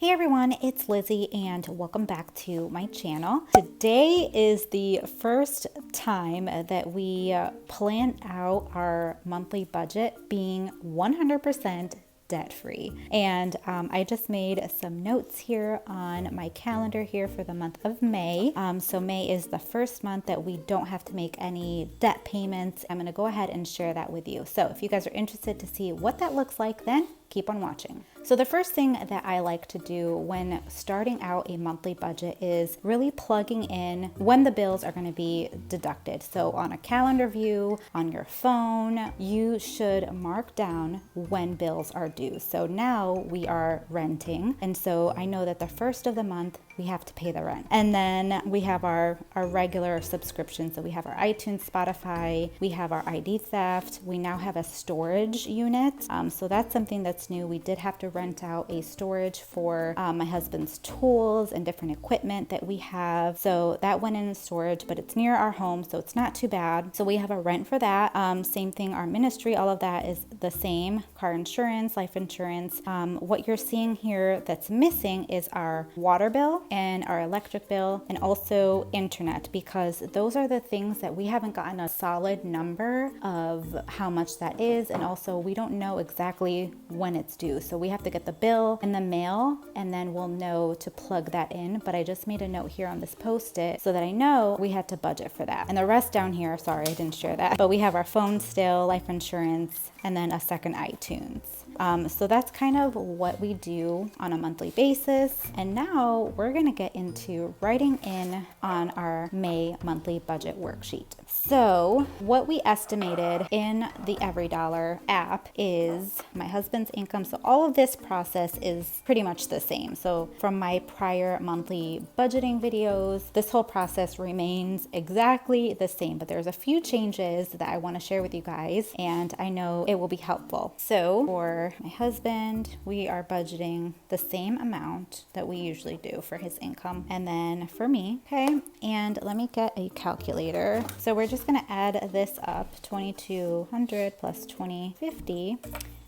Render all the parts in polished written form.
Hey everyone, it's Lizzie and welcome back to my channel. Today is the first time that we plan out our monthly budget being 100% debt-free. And I just made some notes here on my calendar here for the month of May. So May is the first month that we don't have to make any debt payments. I'm going to go ahead and share that with you. So if you guys are interested to see what that looks like, then keep on watching. So the first thing that I like to do when starting out a monthly budget is really plugging in when the bills are going to be deducted. So on a calendar view, on your phone, you should mark down when bills are due. So now we are renting. And so I know that the first of the month, we have to pay the rent. And then we have our regular subscriptions. So we have our iTunes, Spotify, we have our ID theft. We now have a storage unit. So that's something that's new. We did have to rent out a storage for my husband's tools and different equipment that we have. So that went in storage, but it's near our home, so it's not too bad. So we have a rent for that. Same thing, our ministry, all of that is the same. Car insurance, life insurance. What you're seeing here that's missing is our water bill and our electric bill and also internet, because those are the things that we haven't gotten a solid number of how much that is. And also we don't know exactly when it's due. So we have to get the bill in the mail and then we'll know to plug that in. But I just made a note here on this post-it so that I know we had to budget for that. And the rest down here, sorry, I didn't share that, but we have our phone still, life insurance, and then a second iTunes. So that's kind of what we do on a monthly basis. And now we're going to get into writing in on our May monthly budget worksheet. So what we estimated in the EveryDollar app is my husband's income. So all of this process is pretty much the same. So from my prior monthly budgeting videos, this whole process remains exactly the same, but there's a few changes that I want to share with you guys, and I know it will be helpful. So for my husband, we are budgeting the same amount that we usually do for his income. And then for me, okay, and let me get a calculator. So we're just going to add this up, 2,200 plus 2,050,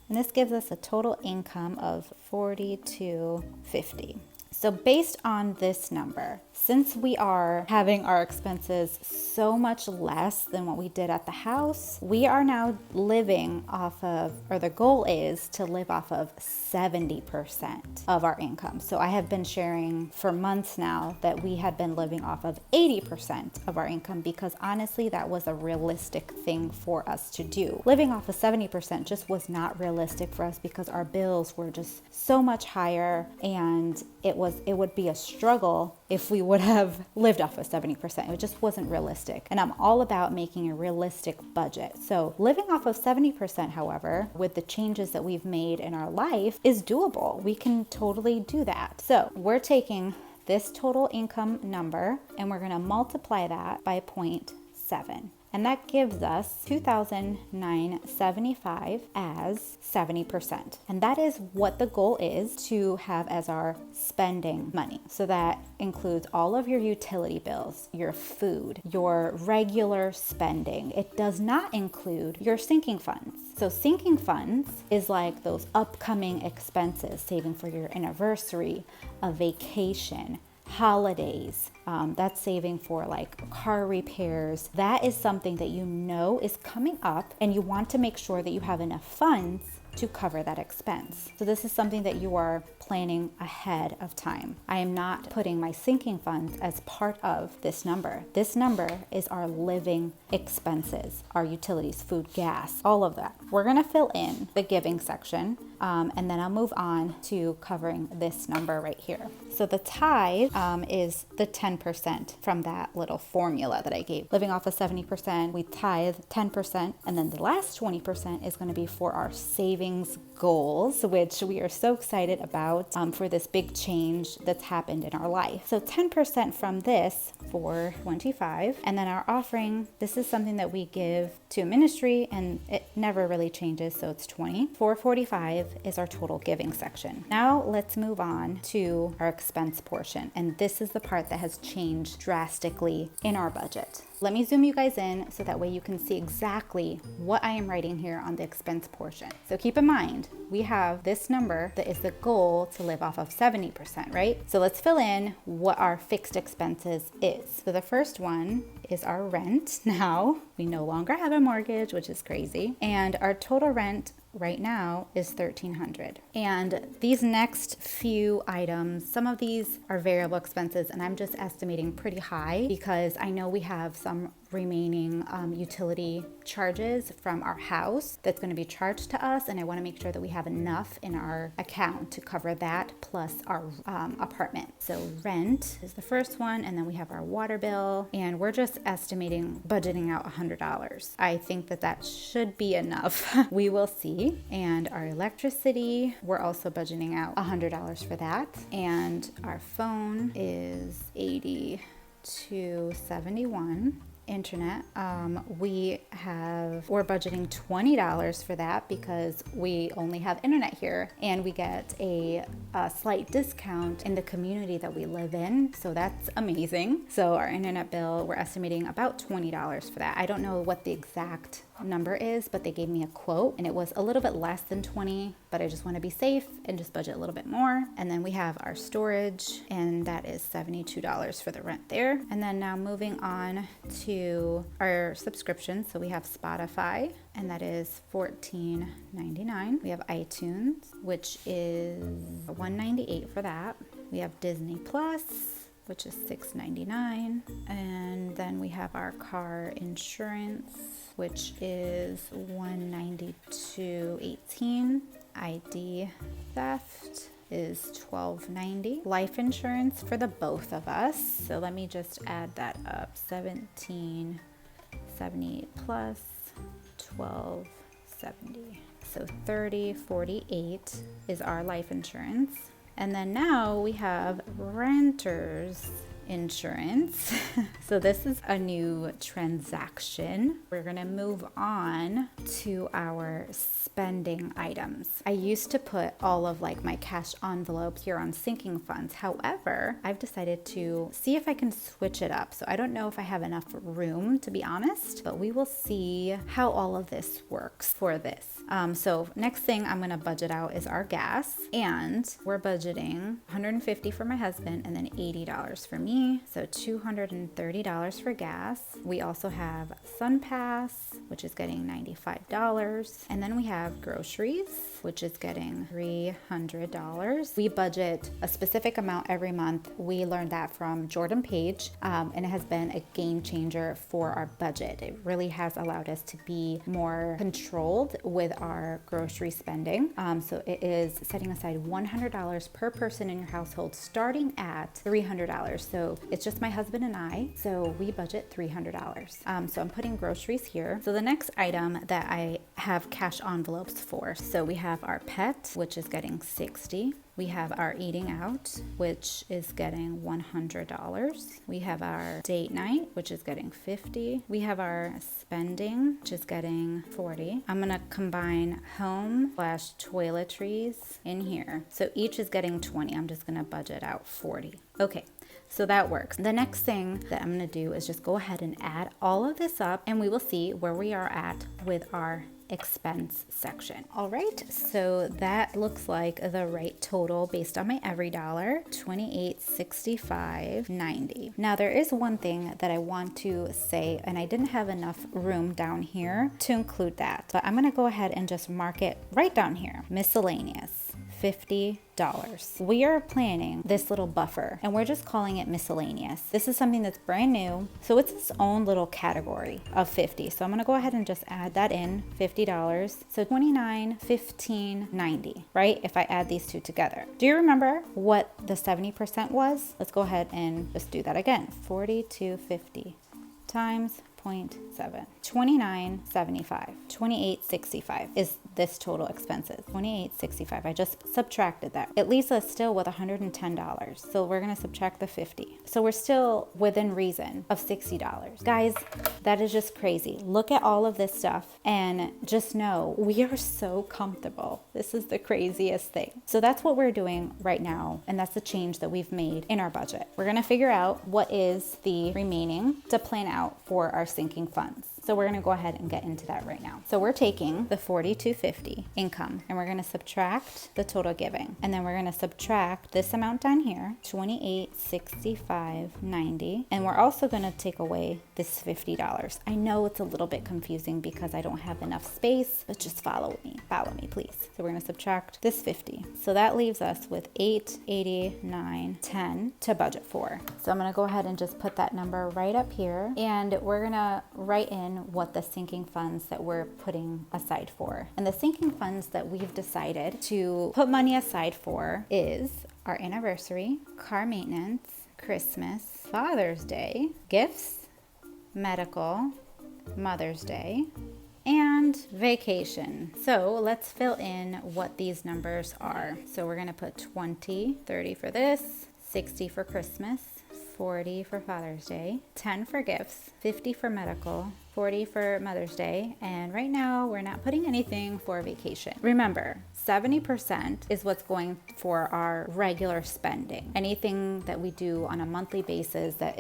and this gives us a total income of 4,250. So based on this number, since we are having our expenses so much less than what we did at the house, we are now living off of, or the goal is to live off of 70% of our income. So I have been sharing for months now that we had been living off of 80% of our income, because honestly, that was a realistic thing for us to do. Living off of 70% just was not realistic for us because our bills were just so much higher, and it would be a struggle if we would have lived off of 70%. It just wasn't realistic. And I'm all about making a realistic budget. So living off of 70%, however, with the changes that we've made in our life, is doable. We can totally do that. So we're taking this total income number and we're going to multiply that by 0.7. And that gives us 2,975 as 70%. And that is what the goal is to have as our spending money. So that includes all of your utility bills, your food, your regular spending. It does not include your sinking funds. So sinking funds is like those upcoming expenses, saving for your anniversary, a vacation, holidays. That's saving for like car repairs. That is something that you know is coming up, and you want to make sure that you have enough funds to cover that expense. So this is something that you are planning ahead of time. I am not putting my sinking funds as part of this number. This number is our living expenses, our utilities, food, gas, all of that. We're gonna fill in the giving section, and then I'll move on to covering this number right here. So the tithe is the 10% from that little formula that I gave. Living off of 70%, we tithe 10%, and then the last 20% is gonna be for our savings goals, which we are so excited about for this big change that's happened in our life. So 10% from this for 25, and then our offering, this is something that we give to a ministry and it never really changes, so it's 20. 445 is our total giving section. Now let's move on to our expense portion. And this is the part that has changed drastically in our budget. Let me zoom you guys in so that way you can see exactly what I am writing here on the expense portion. So keep in mind, we have this number that is the goal to live off of 70%, right? So let's fill in what our fixed expenses is. So the first one is our rent. Now, we no longer have a mortgage, which is crazy. And our total rent right now is $1,300. And these next few items, some of these are variable expenses, and I'm just estimating pretty high because I know we have some remaining utility charges from our house that's going to be charged to us, and I want to make sure that we have enough in our account to cover that plus our apartment. So rent is the first one, and then we have our water bill, and we're just estimating budgeting out $100. I think that that should be enough. We will see. And our electricity, we're also budgeting out $100 for that, and our phone is $80 to $71. Internet, we're budgeting $20 for that because we only have internet here, and we get a slight discount in the community that we live in, so that's amazing. So our internet bill, we're estimating about $20 for that. I don't know what the exact number is, but they gave me a quote and it was a little bit less than 20, but I just want to be safe and just budget a little bit more. And then we have our storage, and that is $72 for the rent there. And then now moving on to our subscription. So we have Spotify, and that is $14.99. We have iTunes, which is $198 for that. We have Disney Plus, which is $6.99. And then we have our car insurance, which is $192.18. ID theft is $12.90. Life insurance for the both of us. So let me just add that up. $17.78 plus $12.70. So $30.48 is our life insurance. And then now we have renters insurance. So this is a new transaction. We're gonna move on to our spending items. I used to put all of my cash envelope here on sinking funds. However, I've decided to see if I can switch it up. So I don't know if I have enough room, to be honest, but we will see how all of this works for this. So next thing I'm gonna budget out is our gas, and we're budgeting $150 for my husband and then $80 for me. So $230 for gas. We also have SunPass, which is getting $95. And then we have groceries, which is getting $300. We budget a specific amount every month. We learned that from Jordan Page, and it has been a game changer for our budget. It really has allowed us to be more controlled with our grocery spending. So it is setting aside $100 per person in your household, starting at $300. So it's just my husband and I, so we budget $300. So I'm putting groceries here. So the next item that I have cash envelopes for, so we have our pet, which is getting $60. We have our eating out, which is getting $100. We have our date night, which is getting $50. We have our spending, which is getting $40. I'm gonna combine home/toiletries in here. So each is getting $20. I'm just gonna budget out $40. Okay. So that works. The next thing that I'm gonna do is just go ahead and add all of this up, and we will see where we are at with our expense section. All right, so that looks like the right total based on my every dollar, $28.65.90. Now there is one thing that I want to say, and I didn't have enough room down here to include that, but I'm gonna go ahead and just mark it right down here. Miscellaneous, $50. We are planning this little buffer, and we're just calling it miscellaneous. This is something that's brand new, so it's its own little category of 50. So I'm gonna go ahead and just add that in, $50. So $29.15.90, right? If I add these two together. Do you remember what the 70% was? Let's go ahead and just do that again. $42.50 times 0.7, $29.75, $28.65 is this total expenses. $28.65. I just subtracted that. It leaves us still with $110. So we're gonna subtract the $50. So we're still within reason of $60. Guys, that is just crazy. Look at all of this stuff and just know we are so comfortable. This is the craziest thing. So that's what we're doing right now, and that's the change that we've made in our budget. We're gonna figure out what is the remaining to plan out for our sinking funds. So we're gonna go ahead and get into that right now. So we're taking the $42.50 income and we're gonna subtract the total giving. And then we're gonna subtract this amount down here, $28.65.90. And we're also gonna take away this $50. I know it's a little bit confusing because I don't have enough space, but just follow me please. So we're gonna subtract this 50. So that leaves us with $889.10 to budget for. So I'm gonna go ahead and just put that number right up here, and we're gonna write in what the sinking funds that we're putting aside for. And the sinking funds that we've decided to put money aside for is our anniversary, car maintenance, Christmas, Father's Day, gifts, medical, Mother's Day, and vacation. So let's fill in what these numbers are. So we're gonna put 20, 30 for this, 60 for Christmas, 40 for Father's Day, 10 for gifts, 50 for medical, 40 for Mother's Day, and right now we're not putting anything for vacation. Remember, 70% is what's going for our regular spending. Anything that we do on a monthly basis that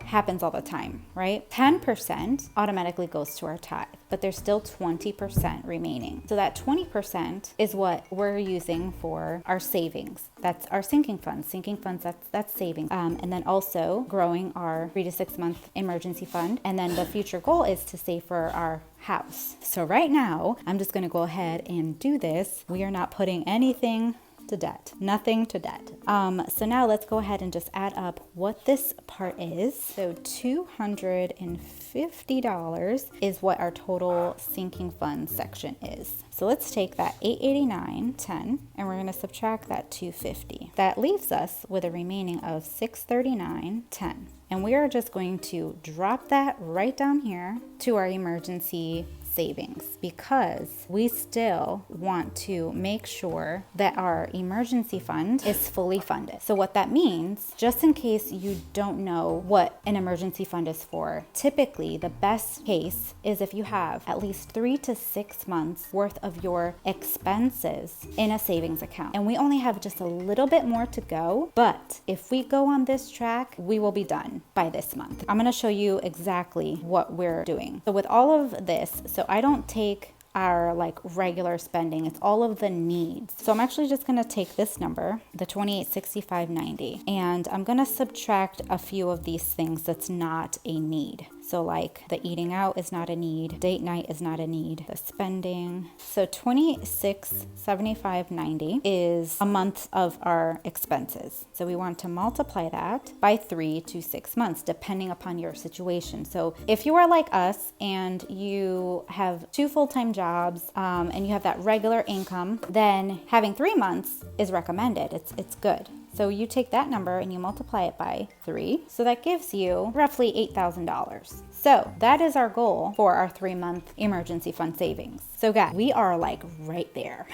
happens all the time, right? 10% automatically goes to our tithe, but there's still 20% remaining. So that 20% is what we're using for our savings. That's our sinking funds. Sinking funds, that's savings. And then also growing our 3 to 6 month emergency fund. And then the future goal is to save for our house. So right now, I'm just gonna go ahead and do this. We are not putting anything to debt, nothing to debt. So now let's go ahead and just add up what this part is. So $250 is what our total sinking fund section is. So let's take that $889.10 and we're gonna subtract that $250. That leaves us with a remaining of $639.10. And we are just going to drop that right down here to our emergency savings, because we still want to make sure that our emergency fund is fully funded. So what that means, just in case you don't know what an emergency fund is for, typically the best case is if you have at least 3 to 6 months worth of your expenses in a savings account. And we only have just a little bit more to go, but if we go on this track, we will be done by this month. I'm gonna show you exactly what we're doing. So with all of this, so I don't take our like regular spending, it's all of the needs. So I'm actually just gonna take this number, the $28.65.90, and I'm gonna subtract a few of these things that's not a need. So like the eating out is not a need, date night is not a need, the spending. So $26.75.90 is a month of our expenses. So we want to multiply that by 3 to 6 months, depending upon your situation. So if you are like us and you have 2 full-time jobs and you have that regular income, then having 3 months is recommended. It's good. So you take that number and you multiply it by 3. So that gives you roughly $8,000. So that is our goal for our 3-month emergency fund savings. So guys, we are like right there.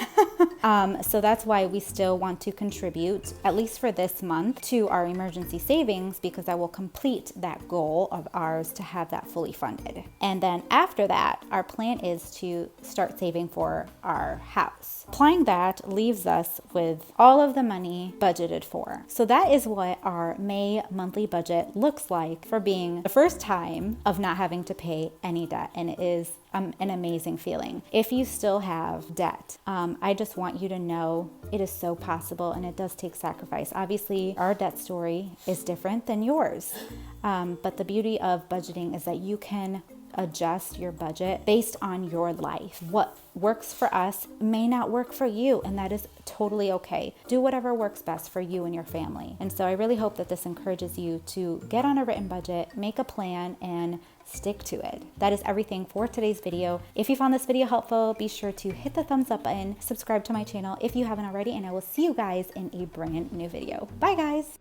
So that's why we still want to contribute, at least for this month, to our emergency savings, because that will complete that goal of ours to have that fully funded. And then after that, our plan is to start saving for our house. Applying that leaves us with all of the money budgeted for. So that is what our May monthly budget looks like for being the first time of not having to pay any debt. And it is an amazing feeling. If you still have debt, I just want you to know it is so possible, and it does take sacrifice. Obviously, our debt story is different than yours. But the beauty of budgeting is that you can adjust your budget based on your life. What works for us may not work for you, and that is totally okay. Do whatever works best for you and your family. And so I really hope that this encourages you to get on a written budget, make a plan, and stick to it. That is everything for today's video. If you found this video helpful, be sure to hit the thumbs up button, subscribe to my channel if you haven't already, and I will see you guys in a brand new video. Bye guys.